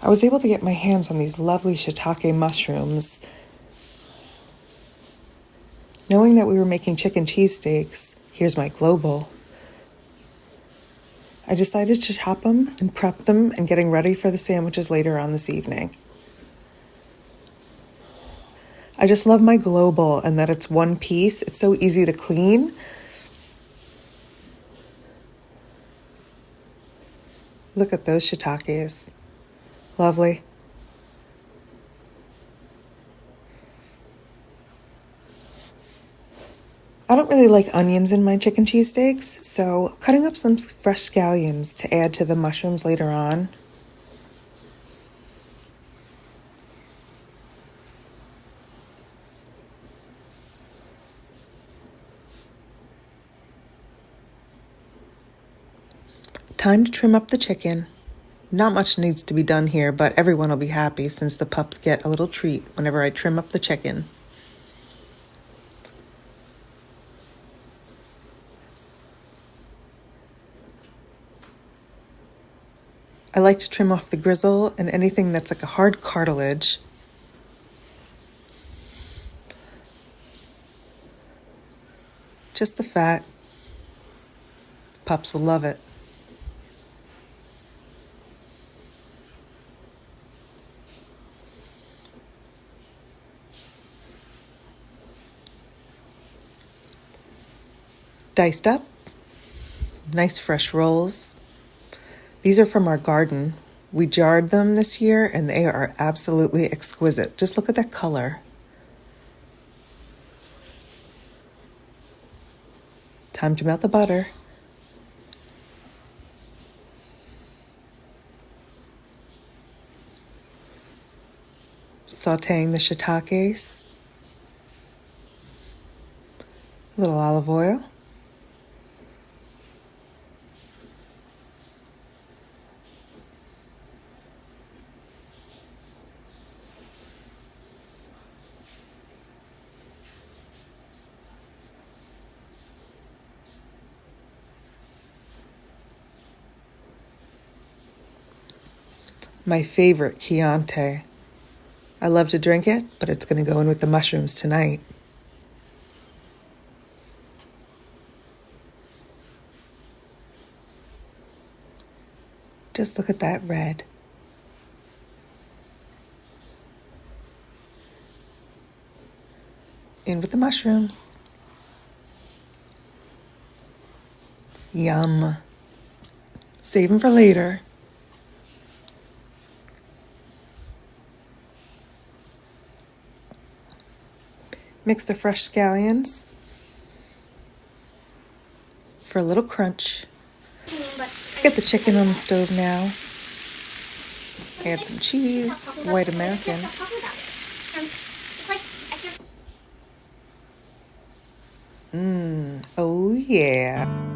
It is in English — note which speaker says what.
Speaker 1: I was able to get my hands on these lovely shiitake mushrooms. Knowing that we were making chicken cheesesteaks, here's my global. I decided to chop them and prep them and getting ready for the sandwiches later on this evening. I just love my global and that it's one piece. It's so easy to clean. Look at those shiitakes. Lovely. I don't really like onions in my chicken cheesesteaks, so cutting up some fresh scallions to add to the mushrooms later on. Time to trim up the chicken. Not much needs to be done here, but everyone will be happy since the pups get a little treat whenever I trim up the chicken. I like to trim off the grizzle and anything that's like a hard cartilage. Just the fat. Pups will love it. Diced up, nice fresh rolls. These are from our garden. We jarred them this year and they are absolutely exquisite. Just look at that color. Time to melt the butter. Sautéing the shiitakes. A little olive oil. My favorite Chianti. I love to drink it, but it's going to go in with the mushrooms tonight. Just look at that red. In with the mushrooms. Yum. Save them for later. Mix the fresh scallions for a little crunch. Get the chicken on the stove now. Add some cheese, white American. Oh yeah.